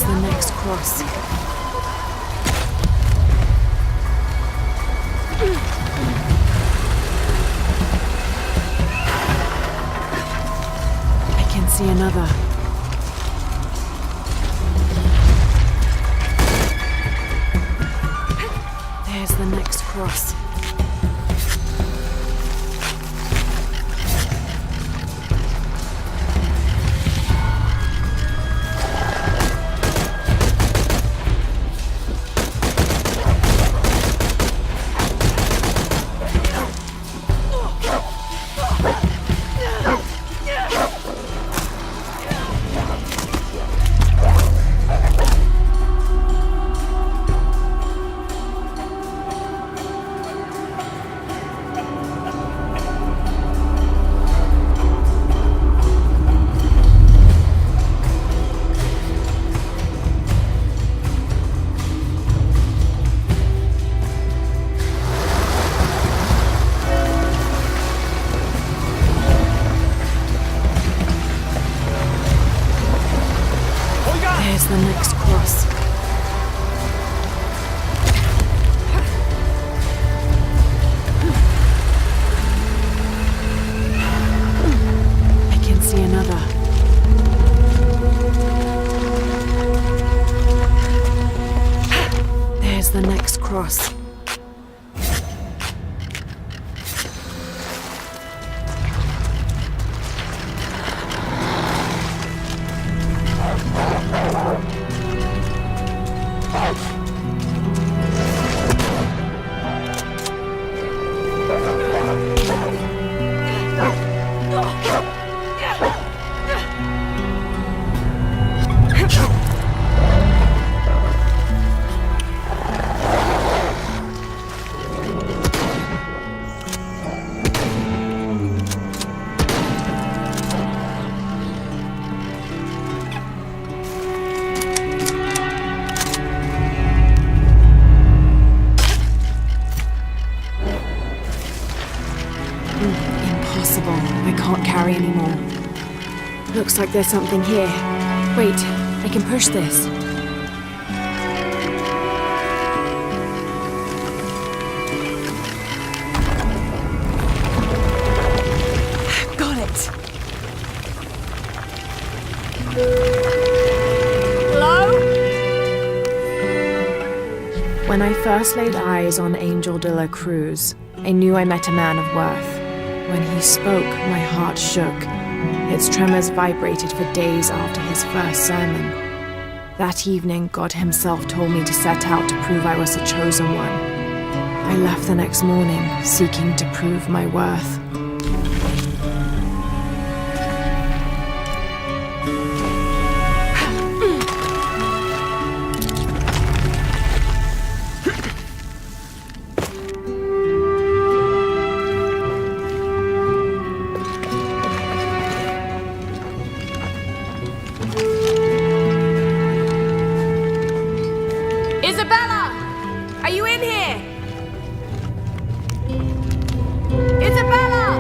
There's the next cross. I can see another. There's the next cross. There's the next cross. I can see another. There's the next cross. Impossible. I can't carry anymore. Looks like there's something here. Wait, I can push this. Got it. Hello? When I first laid eyes on Angel de la Cruz, I knew I met a man of worth. When he spoke, my heart shook. Its tremors vibrated for days after his first sermon. That evening, God himself told me to set out to prove I was the chosen one. I left the next morning, seeking to prove my worth. Isabella! Are you in here? Isabella!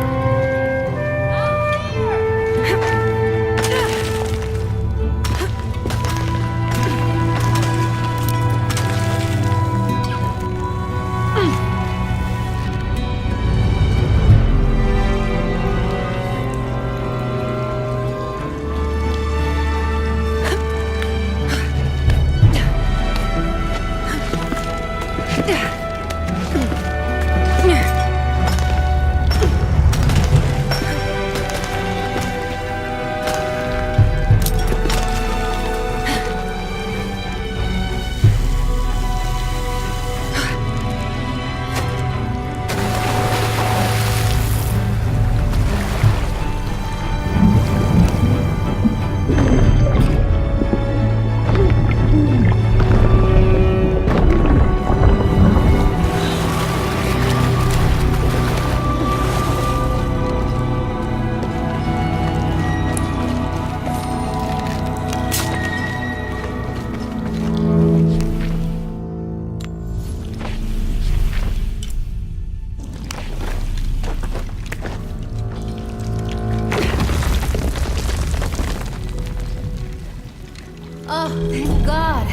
Oh, thank God.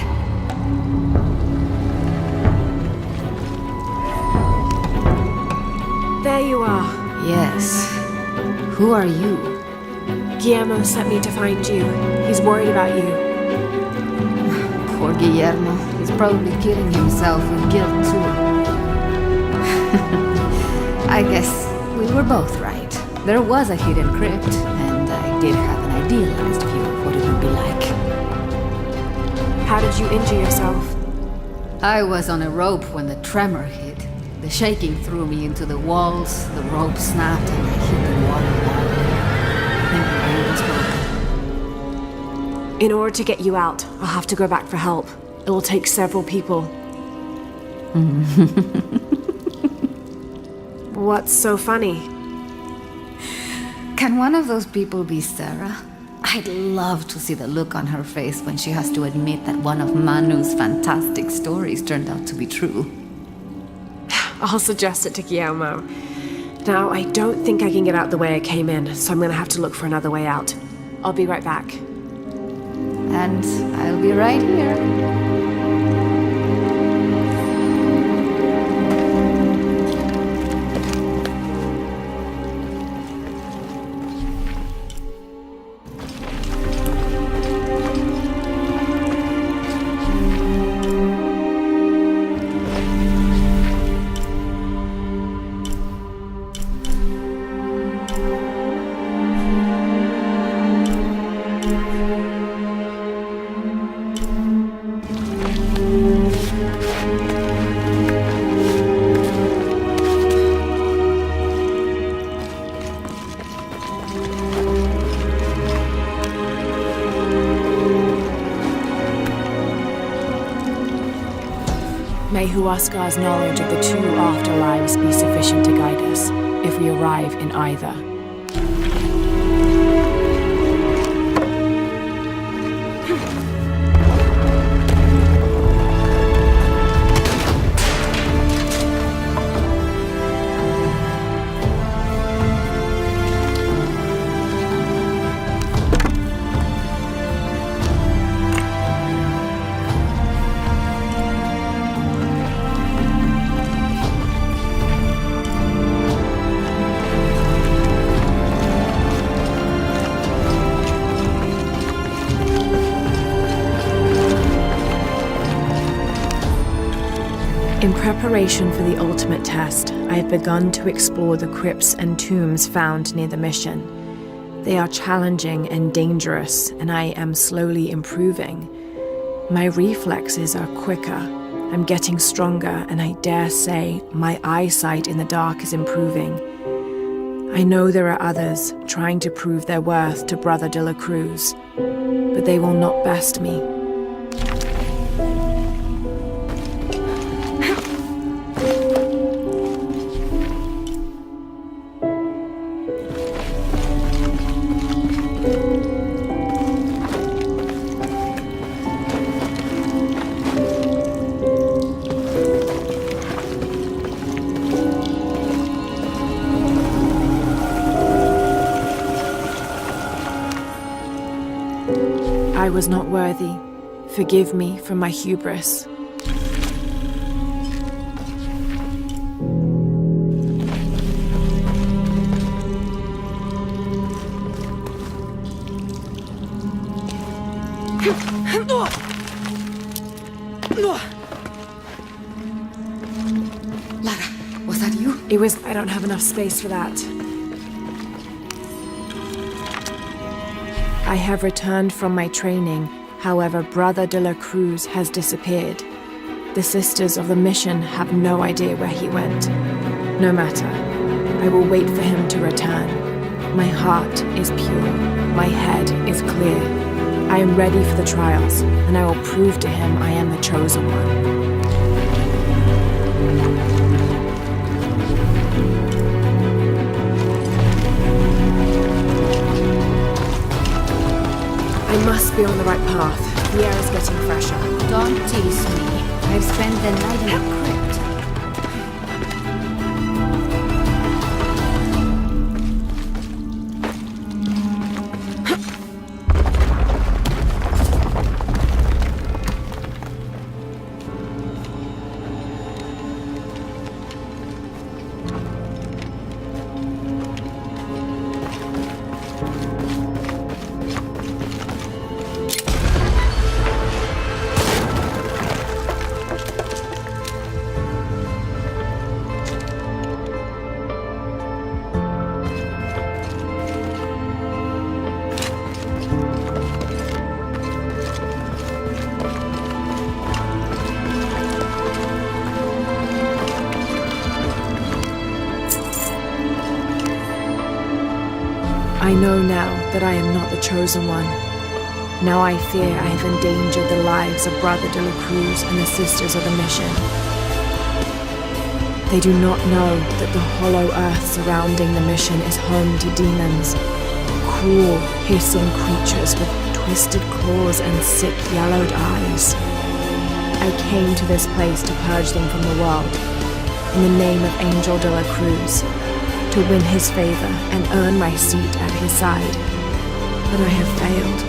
There you are. Yes. Who are you? Guillermo sent me to find you. He's worried about you. Poor Guillermo. He's probably killing himself with guilt, too. I guess we were both right. There was a hidden crypt, and I did have an idealized view of what it would be like. How did you injure yourself? I was on a rope when the tremor hit. The shaking threw me into the walls, the rope snapped, and I hit the water wall. I think my brain was broken. In order to get you out, I'll have to go back for help. It'll take several people. What's so funny? Can one of those people be Sarah? I'd love to see the look on her face when she has to admit that one of Manu's fantastic stories turned out to be true. I'll suggest it to Guillermo. Now, I don't think I can get out the way I came in, so I'm gonna have to look for another way out. I'll be right back. And I'll be right here. May Huascar's knowledge of the two afterlives be sufficient to guide us, if we arrive in either. In preparation for the ultimate test, I have begun to explore the crypts and tombs found near the mission. They are challenging and dangerous, and I am slowly improving. My reflexes are quicker, I'm getting stronger, and I dare say my eyesight in the dark is improving. I know there are others trying to prove their worth to Brother de la Cruz, but they will not best me. I was not worthy. Forgive me for my hubris. Lara, was that you? It was... I don't have enough space for that. I have returned from my training, however, Brother de la Cruz has disappeared. The Sisters of the Mission have no idea where he went. No matter, I will wait for him to return. My heart is pure, my head is clear. I am ready for the trials, and I will prove to him I am the chosen one. I must be on the right path. The air is getting fresher. Don't tease me. I've spent the night in a crypt. I know now that I am not the chosen one. Now I fear I have endangered the lives of Brother de la Cruz and the Sisters of the Mission. They do not know that the hollow earth surrounding the mission is home to demons. Cruel, hissing creatures with twisted claws and sick, yellowed eyes. I came to this place to purge them from the world, in the name of Angel de la Cruz, to win his favor and earn my seat at his side. But I have failed.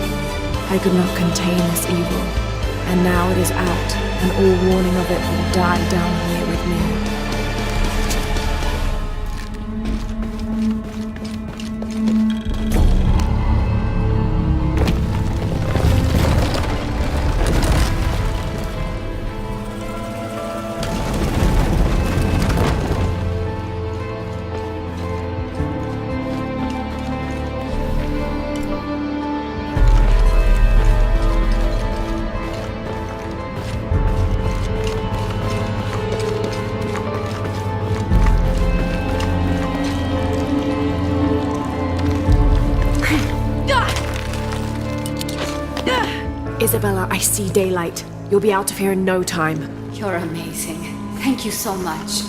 I could not contain this evil, and now it is out, and all warning of it will die down here with me. Isabella, I see daylight. You'll be out of here in no time. You're amazing. Thank you so much.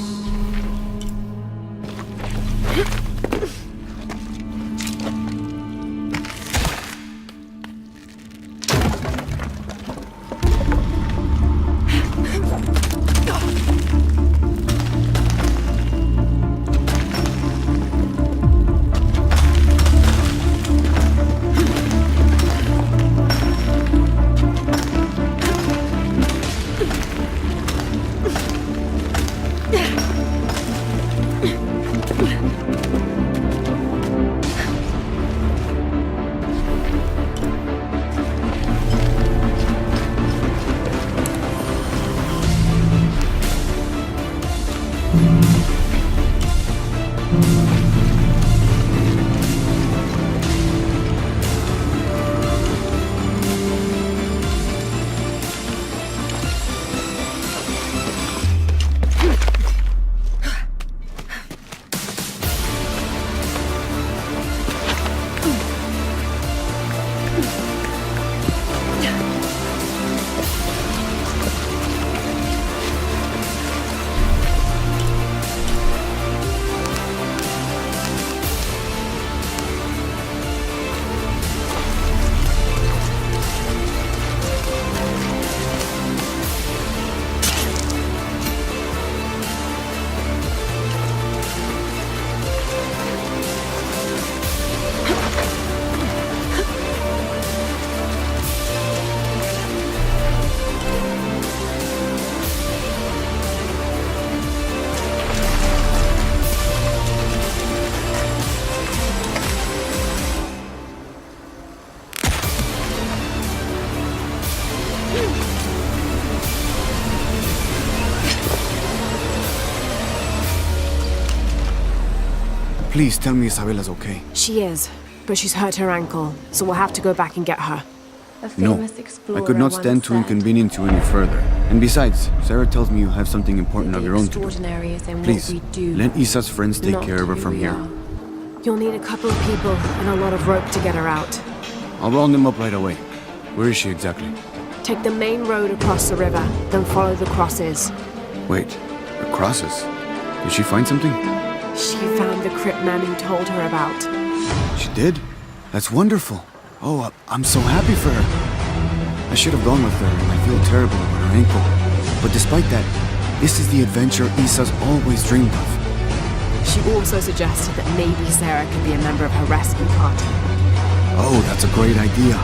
Please tell me Isabella's okay. She is, but she's hurt her ankle, so we'll have to go back and get her. No, I could not stand to inconvenience you any further. And besides, Sarah tells me you have something important of your own to do. Please, let Isa's friends take care of her from here. You'll need a couple of people and a lot of rope to get her out. I'll round them up right away. Where is she exactly? Take the main road across the river, then follow the crosses. Wait, the crosses? Did she find something? She found the crypt man who told her about. She did? That's wonderful. Oh, I'm so happy for her. I should have gone with her, and I feel terrible about her ankle. But despite that, this is the adventure Isa's always dreamed of. She also suggested that maybe Sarah could be a member of her rescue party. Oh, that's a great idea.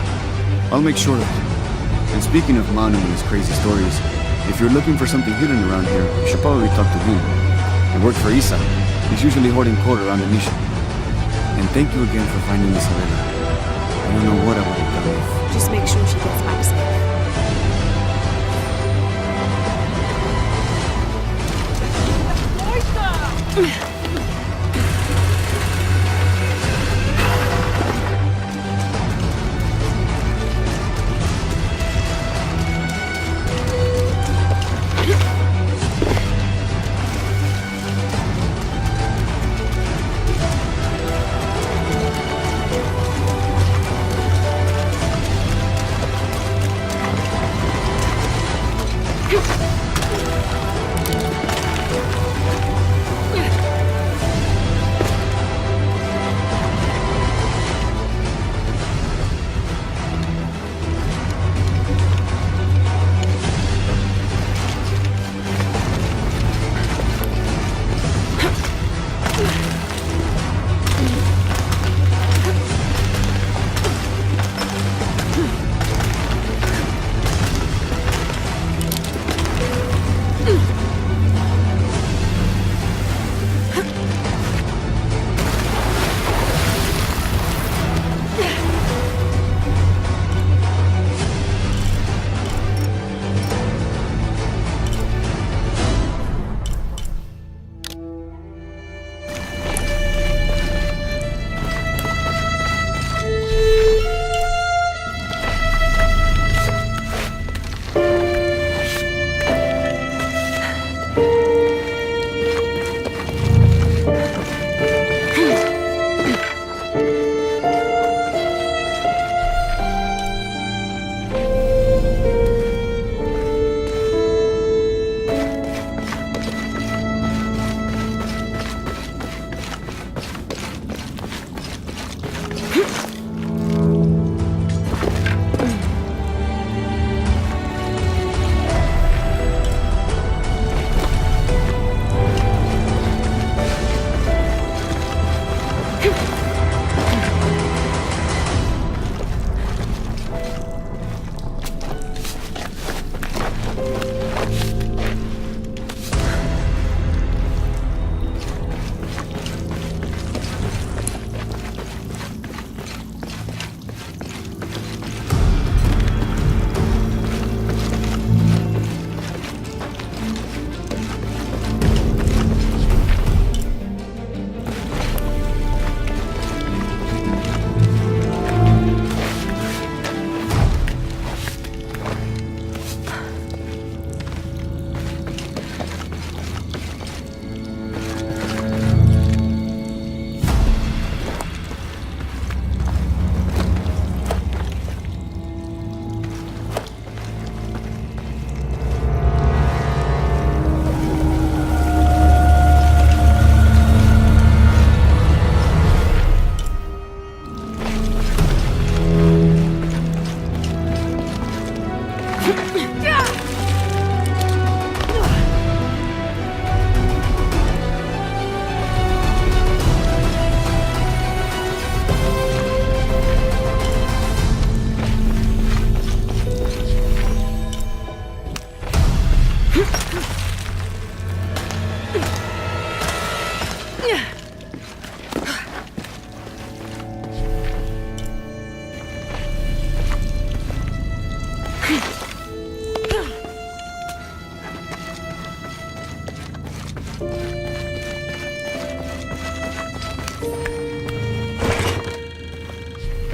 I'll make sure of it. And speaking of Manu and his crazy stories, if you're looking for something hidden around here, you should probably talk to him. It worked for Isa. He's usually hoarding court around the mission. And thank you again for finding Isabella. I don't know what I would have done if... Just make sure she gets back safe.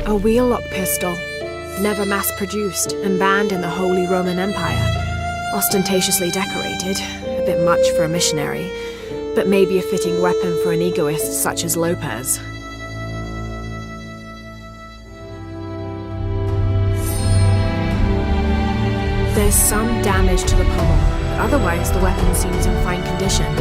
A wheel-lock pistol, never mass-produced and banned in the Holy Roman Empire. Ostentatiously decorated, a bit much for a missionary, but maybe a fitting weapon for an egoist such as Lopez. There's some damage to the pommel, but otherwise the weapon seems in fine condition.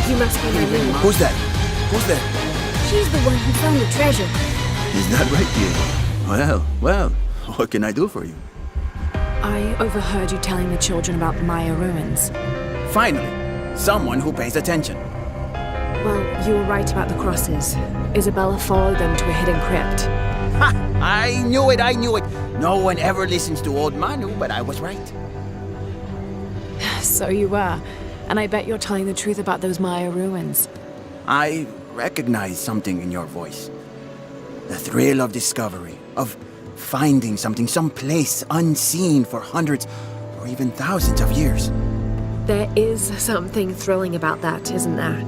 You must be Manu. Who's that? Who's there? She's the one who found the treasure. Is that right, Diego? Well, what can I do for you? I overheard you telling the children about the Maya ruins. Finally, someone who pays attention. Well, you were right about the crosses. Isabella followed them to a hidden crypt. Ha! I knew it! No one ever listens to old Manu, but I was right. So you were. And I bet you're telling the truth about those Maya ruins. I recognize something in your voice. The thrill of discovery, of finding something someplace unseen for hundreds or even thousands of years. There is something thrilling about that, isn't there?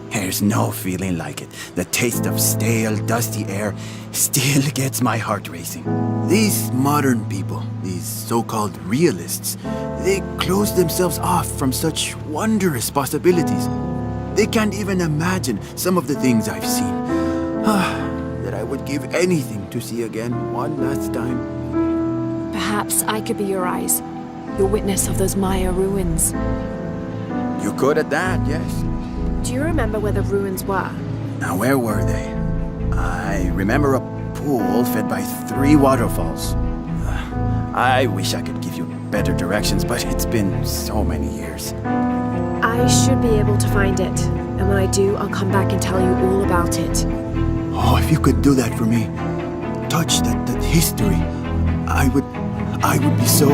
There's no feeling like it. The taste of stale, dusty air still gets my heart racing. These modern people, these so-called realists, they close themselves off from such wondrous possibilities. They can't even imagine some of the things I've seen. That I would give anything to see again one last time. Perhaps I could be your eyes, your witness of those Maya ruins. You're good at that, yes. Do you remember where the ruins were? Now, where were they? I remember a pool fed by 3 waterfalls. I wish I could give you better directions, but it's been so many years. I should be able to find it. And when I do, I'll come back and tell you all about it. Oh, if you could do that for me. Touch that history. I would be so...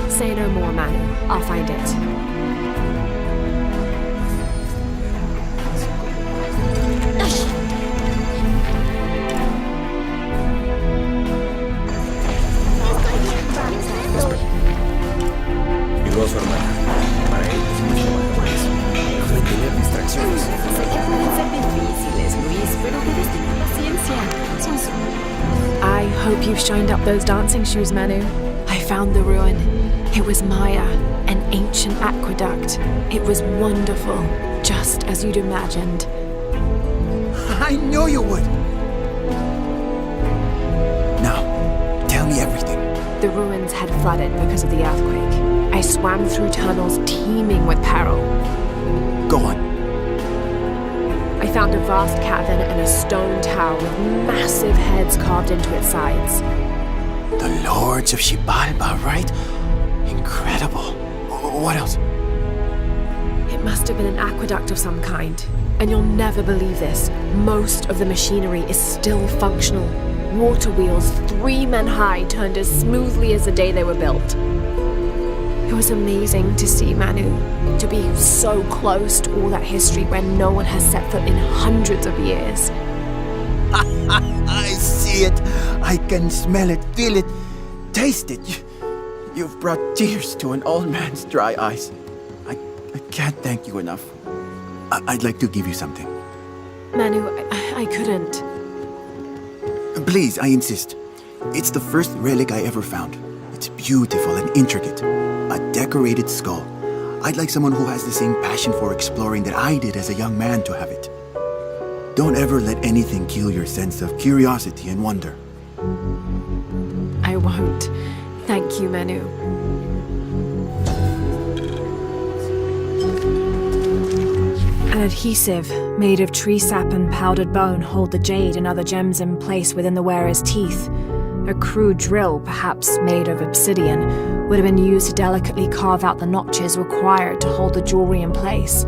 Say no more, Manu. I'll find it. Y luego su hermana. Para él es mucho más no tener distracciones. Sé que pueden ser difíciles, Luis, pero debes tener paciencia. Son I hope you've shined up those dancing shoes, Manu. I found the ruin. It was Maya, an ancient aqueduct. It was wonderful, just as you'd imagined. I knew you would! Now, tell me everything. The ruins had flooded because of the earthquake. I swam through tunnels teeming with peril. Go on. I found a vast cavern and a stone tower with massive heads carved into its sides. The Lords of Xibalba, right? Incredible. What else? It must have been an aqueduct of some kind. And you'll never believe this. Most of the machinery is still functional. Water wheels 3 men high turned as smoothly as the day they were built. It was amazing to see, Manu. To be so close to all that history where no one has set foot in hundreds of years. I see it. I can smell it, feel it, taste it. You've brought tears to an old man's dry eyes. I can't thank you enough. I'd like to give you something. Manu, I couldn't. Please, I insist. It's the first relic I ever found. It's beautiful and intricate. A decorated skull. I'd like someone who has the same passion for exploring that I did as a young man to have it. Don't ever let anything kill your sense of curiosity and wonder. I won't. Thank you, Manu. An adhesive made of tree sap and powdered bone hold the jade and other gems in place within the wearer's teeth. A crude drill, perhaps made of obsidian, would have been used to delicately carve out the notches required to hold the jewelry in place.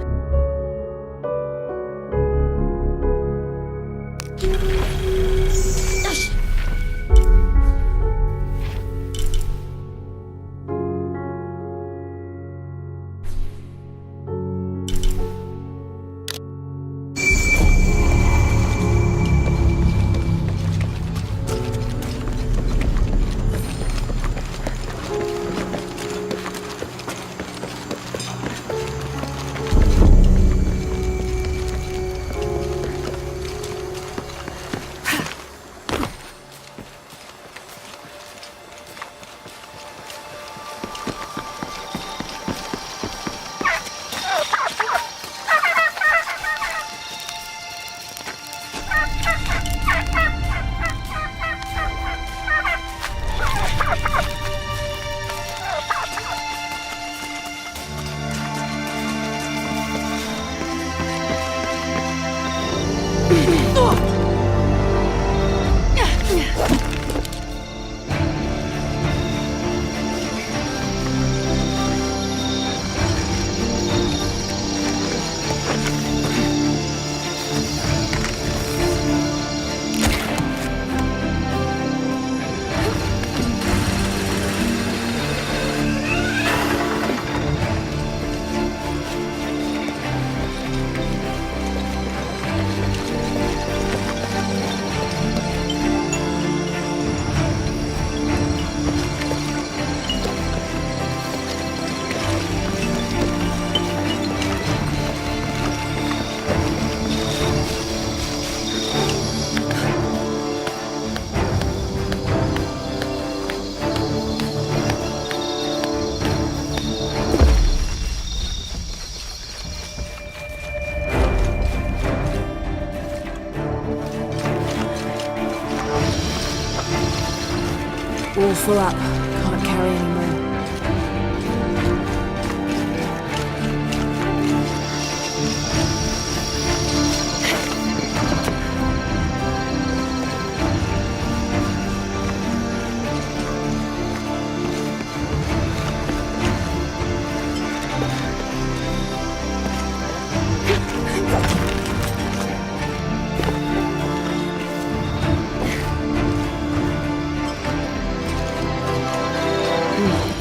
all full up. Can't carry anymore.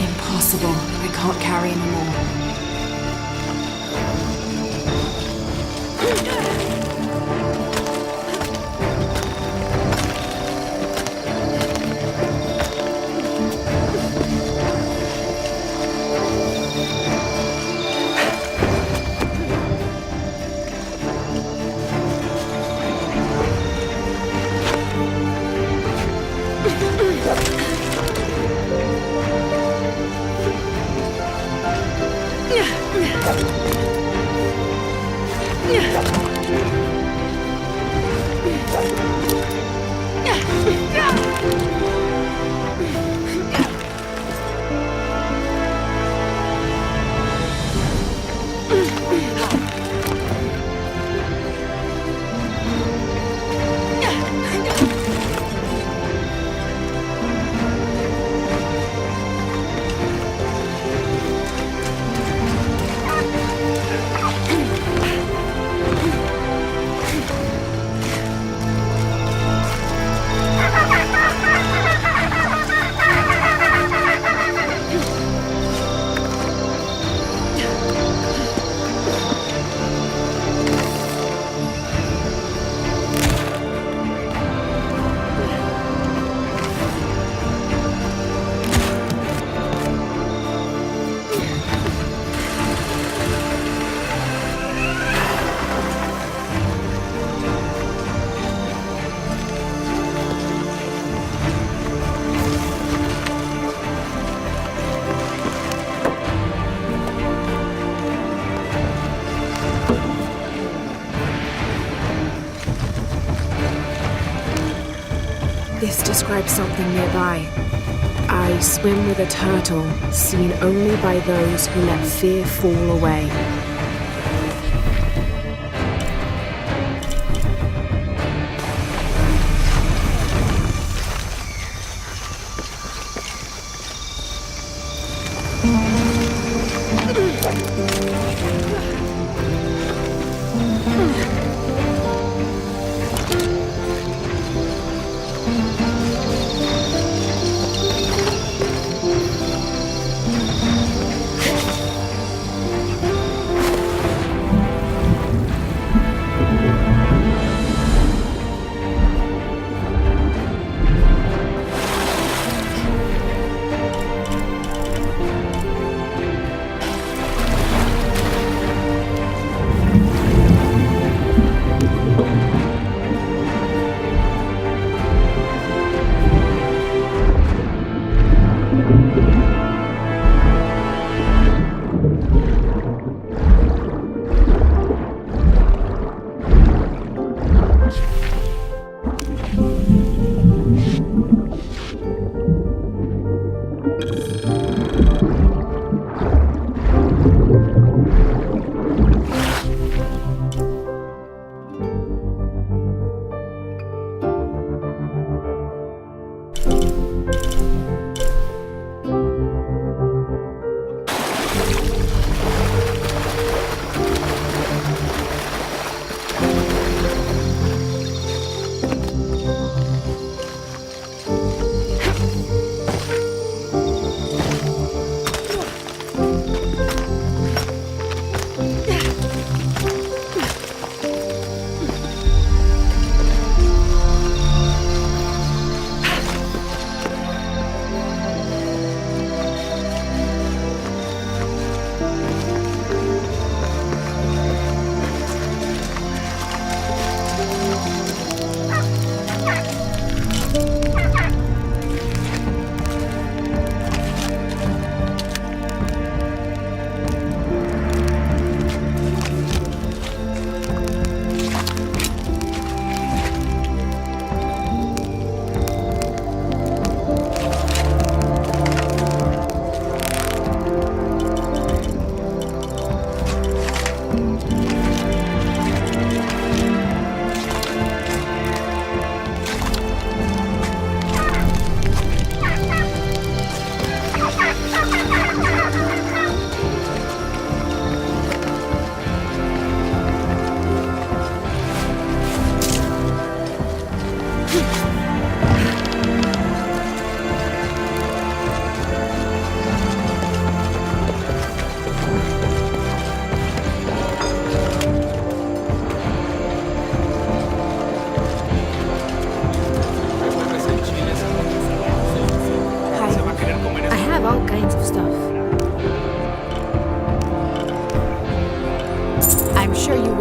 Impossible. I can't carry anymore. This describes something nearby. I swim with a turtle, seen only by those who let fear fall away.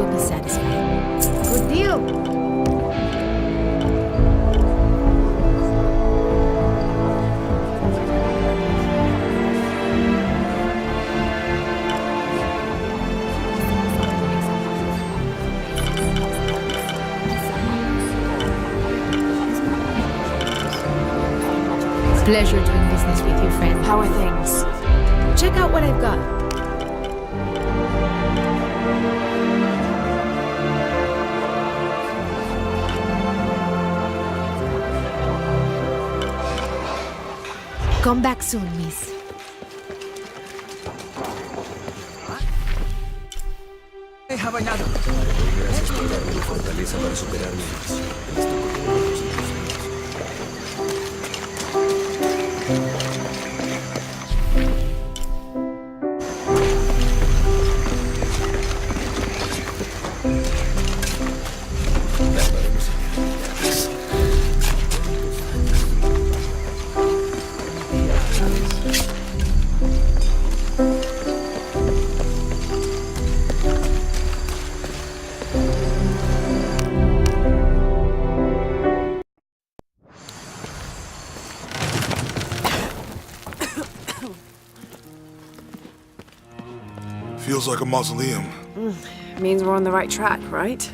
will be satisfied. Good deal. Pleasure doing business with you, friend. How are things? Check out what I've got. Come back soon, miss. Gracias por darme la fortaleza para superar mi adicción. Feels like a mausoleum. Means we're on the right track, right?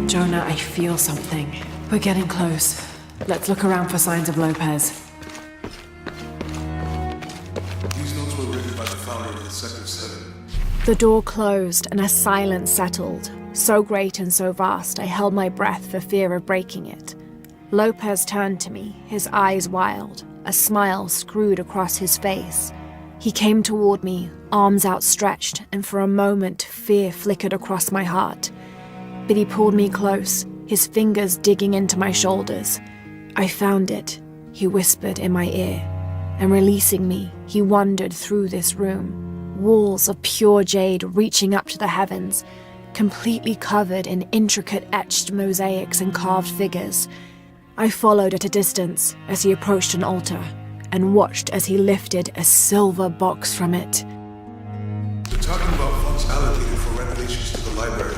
Jonah, I feel something. We're getting close. Let's look around for signs of Lopez. These notes were written by the founder of the Sector 7. The door closed and a silence settled, so great and so vast I held my breath for fear of breaking it. Lopez turned to me, his eyes wild, a smile screwed across his face. He came toward me, arms outstretched, and for a moment fear flickered across my heart. But he pulled me close, his fingers digging into my shoulders. I found it, he whispered in my ear, and releasing me, he wandered through this room, walls of pure jade reaching up to the heavens, completely covered in intricate etched mosaics and carved figures. I followed at a distance as he approached an altar, and watched as he lifted a silver box from it. They're talking about funds allocated for renovations to the library.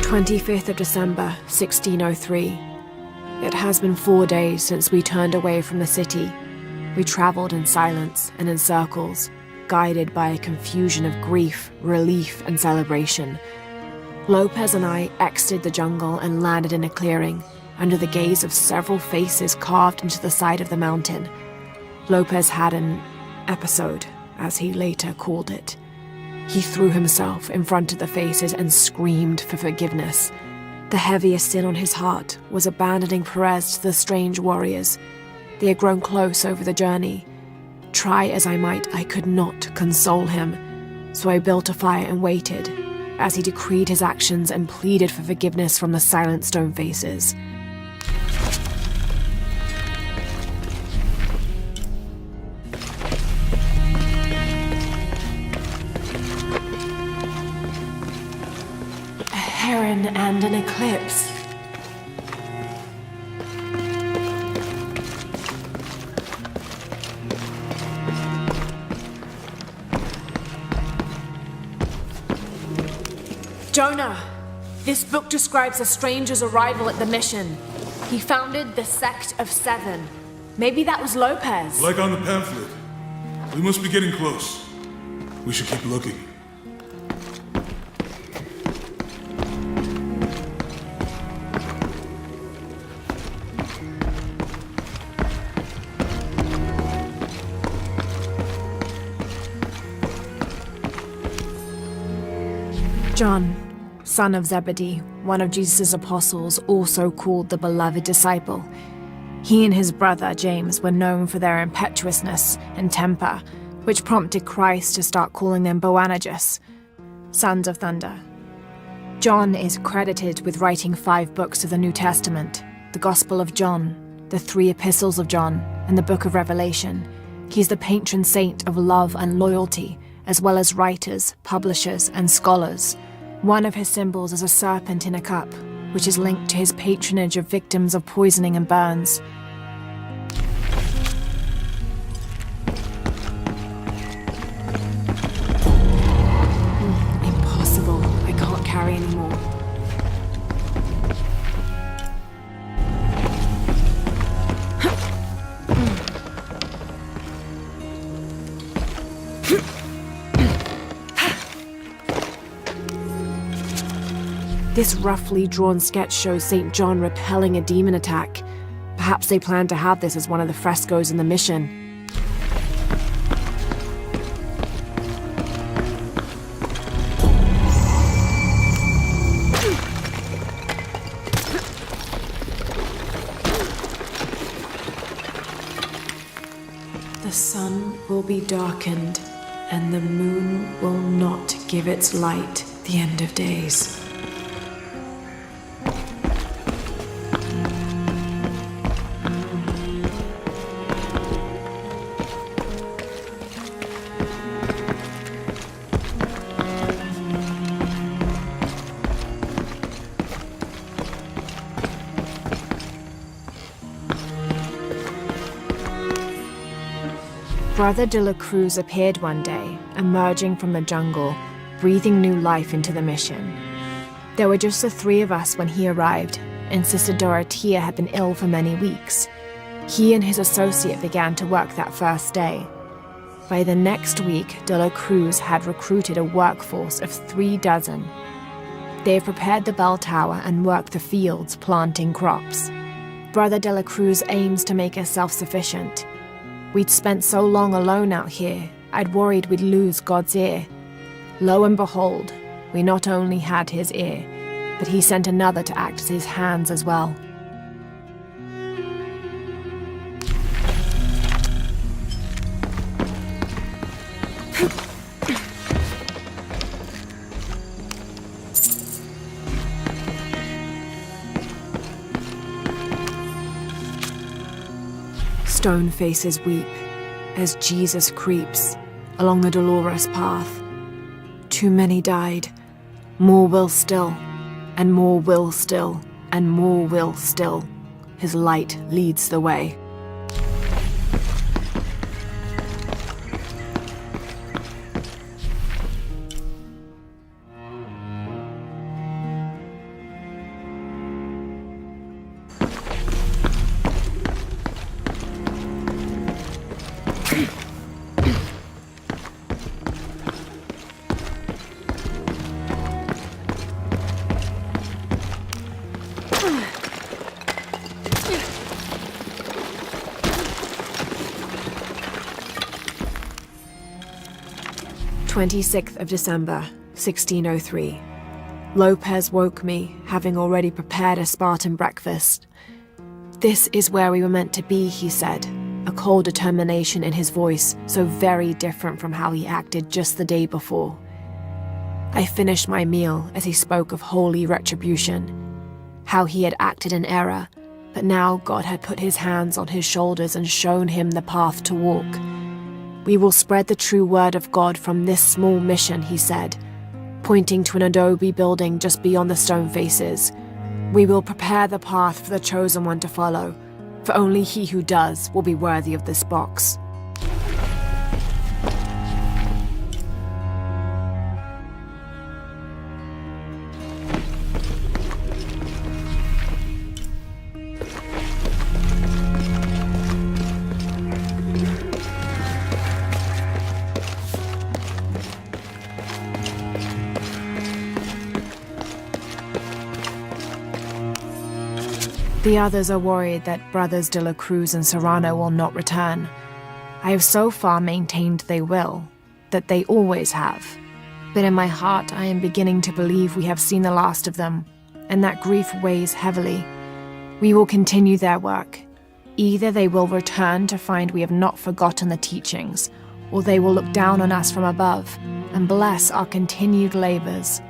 "25th of December, 1603. It has been 4 days since we turned away from the city. We traveled in silence and in circles, guided by a confusion of grief, relief, and celebration. Lopez and I exited the jungle and landed in a clearing, under the gaze of several faces carved into the side of the mountain. Lopez had an episode, as he later called it. He threw himself in front of the faces and screamed for forgiveness. The heaviest sin on his heart was abandoning Perez to the strange warriors. They had grown close over the journey. Try as I might, I could not console him. So I built a fire and waited, as he decreed his actions and pleaded for forgiveness from the silent stone faces. Heron and an eclipse. Jonah, this book describes a stranger's arrival at the mission. He founded the Sect of Seven. Maybe that was Lopez. Like on the pamphlet. We must be getting close. We should keep looking. John, son of Zebedee, one of Jesus' apostles, also called the beloved disciple. He and his brother, James, were known for their impetuousness and temper, which prompted Christ to start calling them Boanerges, sons of thunder. John is credited with writing 5 books of the New Testament, the Gospel of John, the 3 epistles of John, and the Book of Revelation. He's the patron saint of love and loyalty, as well as writers, publishers, and scholars. One of his symbols is a serpent in a cup, which is linked to his patronage of victims of poisoning and burns. Impossible. I can't carry anymore. This roughly drawn sketch shows St. John repelling a demon attack. Perhaps they plan to have this as one of the frescoes in the mission. The sun will be darkened, and the moon will not give its light. The end of days. Brother de la Cruz appeared one day, emerging from the jungle, breathing new life into the mission. There were just the 3 of us when he arrived, and Sister Dorothea had been ill for many weeks. He and his associate began to work that first day. By the next week, de la Cruz had recruited a workforce of 36. They have prepared the bell tower and worked the fields, planting crops. Brother de la Cruz aims to make us self-sufficient. We'd spent so long alone out here, I'd worried we'd lose God's ear. Lo and behold, we not only had his ear, but he sent another to act as his hands as well. Stone faces weep as Jesus creeps along the dolorous path. Too many died, more will still, and more will still, and more will still. His light leads the way. December 1603. Lopez woke me, having already prepared a Spartan breakfast. "This is where we were meant to be," he said, a cold determination in his voice, so very different from how he acted just the day before. I finished my meal as he spoke of holy retribution, how he had acted in error, but now God had put his hands on his shoulders and shown him the path to walk. "We will spread the true word of God from this small mission," he said, pointing to an adobe building just beyond the stone faces. "We will prepare the path for the chosen one to follow, for only he who does will be worthy of this box." The others are worried that brothers De La Cruz and Serrano will not return. I have so far maintained they will, that they always have. But in my heart, I am beginning to believe we have seen the last of them, and that grief weighs heavily. We will continue their work. Either they will return to find we have not forgotten the teachings, or they will look down on us from above and bless our continued labors.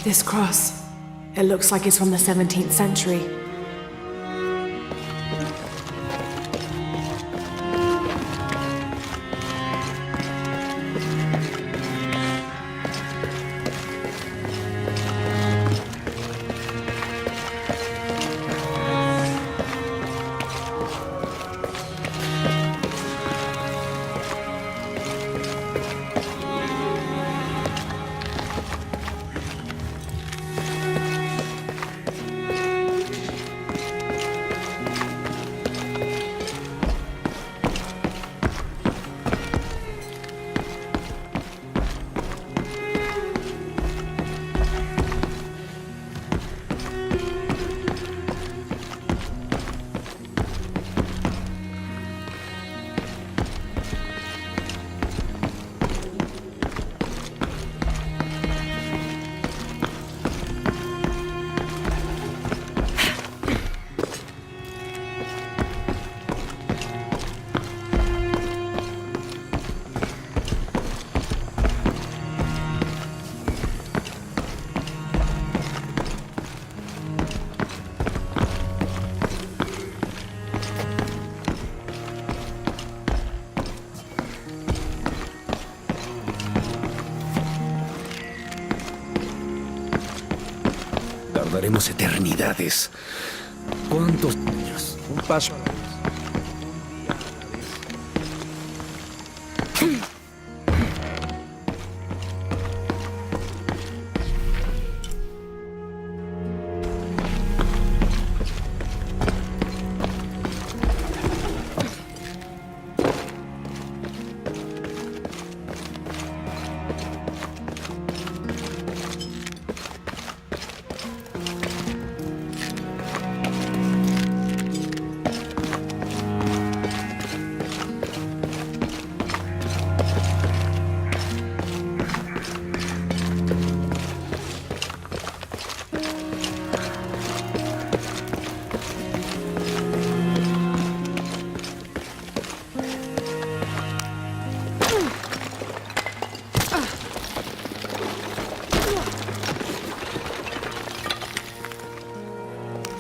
This cross, it looks like it's from the 17th century. Tardaremos eternidades. ¿Cuántos años? Un paso a la vez.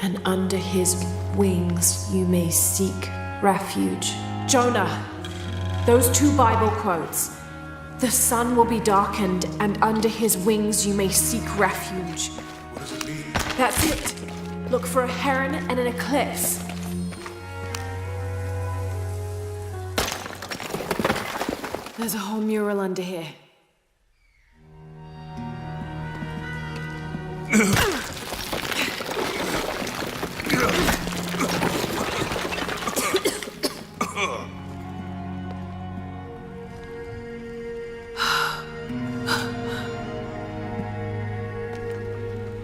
And under his wings you may seek refuge. Jonah, those two Bible quotes. The sun will be darkened, and under his wings you may seek refuge. What does it mean? That's it. Look for a heron and an eclipse. There's a whole mural under here.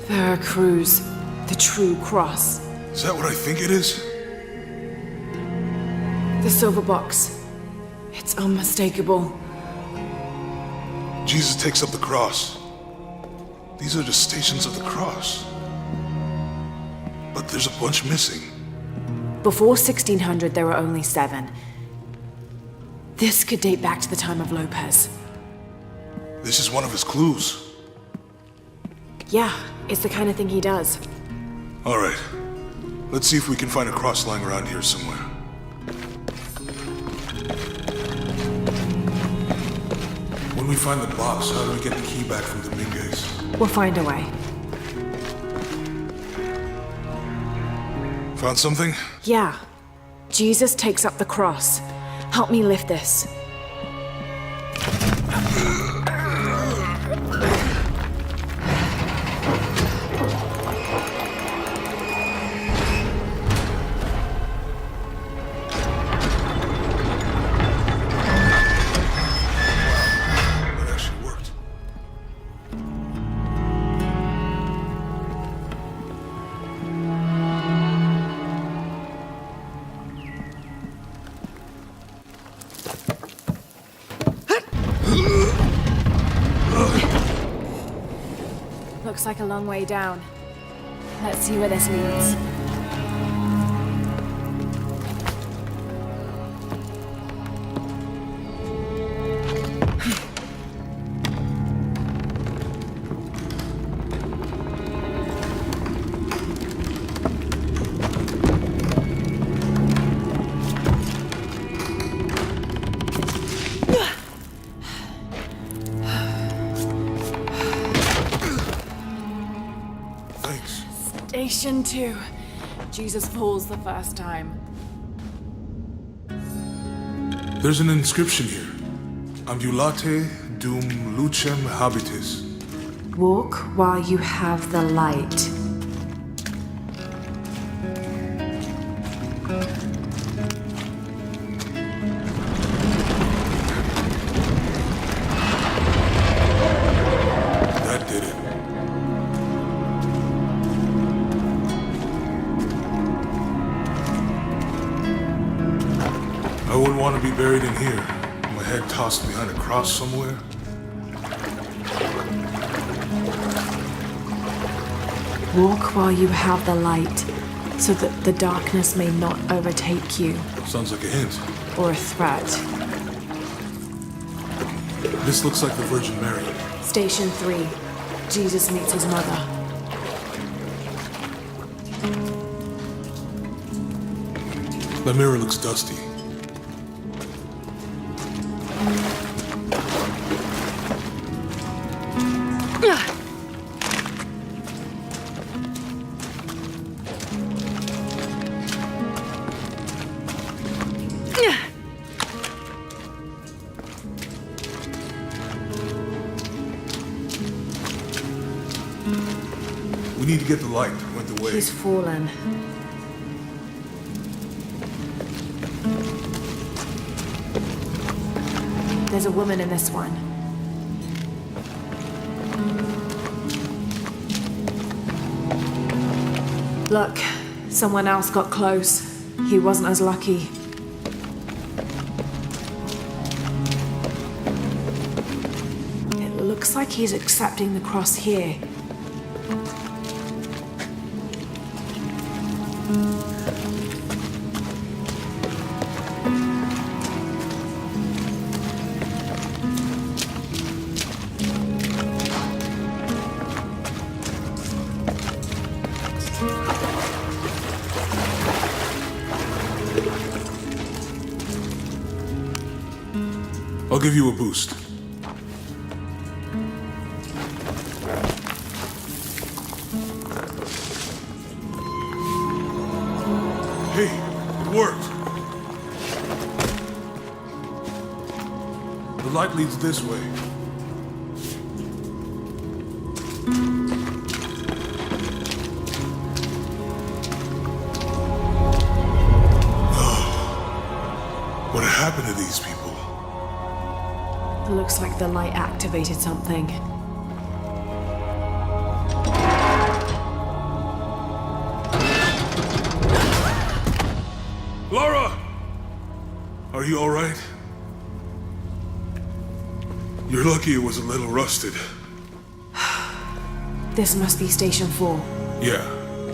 Veracruz, the true cross. Is that what I think it is? The silver box. It's unmistakable. Jesus takes up the cross. These are the stations of the cross. But there's a bunch missing. Before 1600, there were only 7. This could date back to the time of Lopez. This is one of his clues. Yeah, it's the kind of thing he does. All right. Let's see if we can find a cross lying around here somewhere. When we find the box, how do we get the key back from Dominguez? We'll find a way. Found something? Yeah. Jesus takes up the cross. Help me lift this. Looks like a long way down. Let's see where this leads. Thanks. Station 2. Jesus falls the first time. There's an inscription here. Ambulate dum lucem habitis. Walk while you have the light. That did it. I wouldn't want to be buried in here. My head tossed behind a cross somewhere. Walk while you have the light, so that the darkness may not overtake you, Sounds like a hint. or a threat. This looks like the Virgin Mary. Station 3. Jesus meets his mother. The mirror looks dusty. We need to get the light. It went away. He's fallen. There's a woman in this one. Look, someone else got close. He wasn't as lucky. It looks like he's accepting the cross here. I'll give you a boost. Hey, it worked. The light leads this way. What happened to these people? It looks like the light activated something. Laura! Are you alright? You're lucky it was a little rusted. This must be Station 4. Yeah.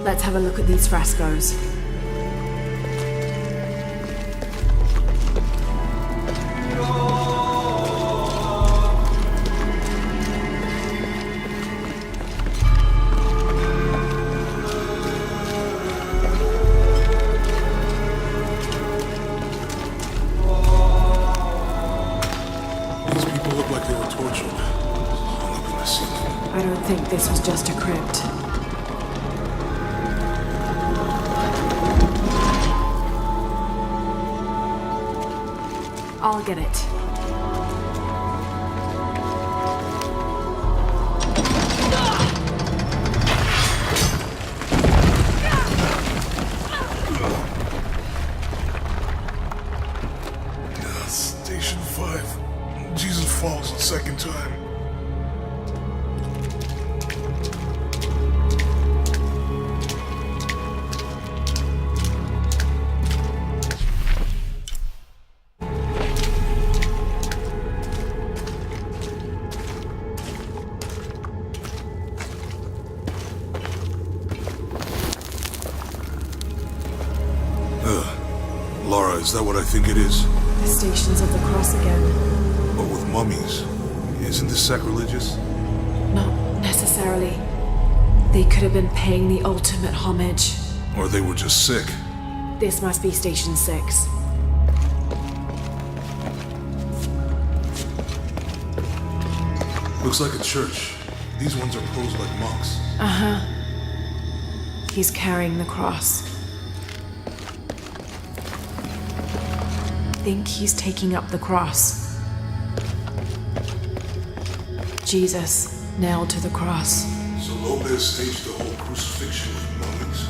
Let's have a look at these frescoes. These people look like they were tortured. Hung up in the ceiling. I don't think this was just a crypt. I'll get it. Station 5. Jesus falls the second time. Is that what I think it is? The Stations of the Cross again. But with mummies, isn't this sacrilegious? Not necessarily. They could have been paying the ultimate homage. Or they were just sick? This must be Station 6. Looks like a church. These ones are posed like monks. He's carrying the cross. I think he's taking up the cross. Jesus nailed to the cross. So Lopez staged the whole crucifixion with mummies?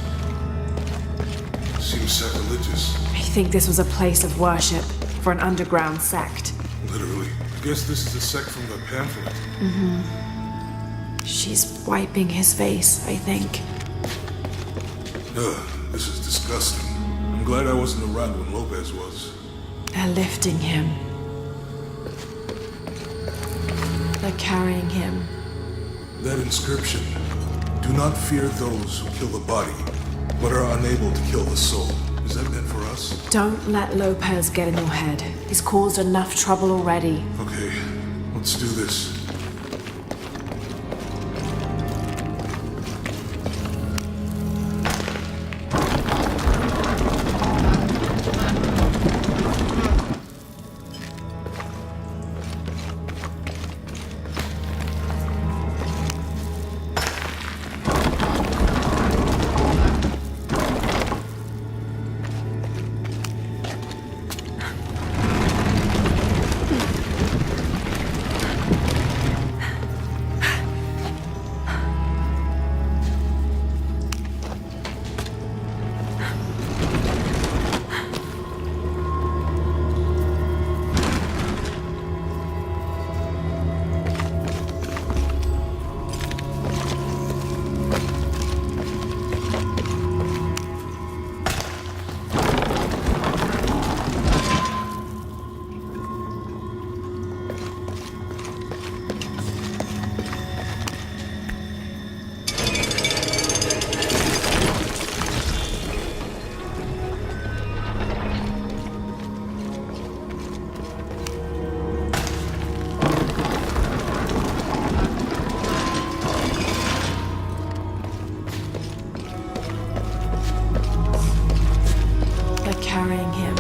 Seems sacrilegious. I think this was a place of worship for an underground sect. Literally. I guess this is a sect from the pamphlet. She's wiping his face, I think. Ugh, this is disgusting. I'm glad I wasn't around when Lopez was. They're lifting him. They're carrying him. That inscription. Do not fear those who kill the body, but are unable to kill the soul. Is that meant for us? Don't let Lopez get in your head. He's caused enough trouble already. Okay, let's do this. Carrying him.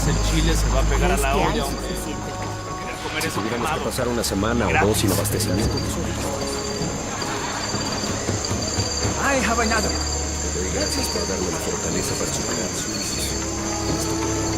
El chile se va a pegar a la Es que hay olla, hombre. suficiente. Querer comer Si eso tuviéramos que quemado. pasar una semana o Gratis. dos sin abastecimiento. I have another. Te doy gracias por darme la fortaleza para superar su decisión.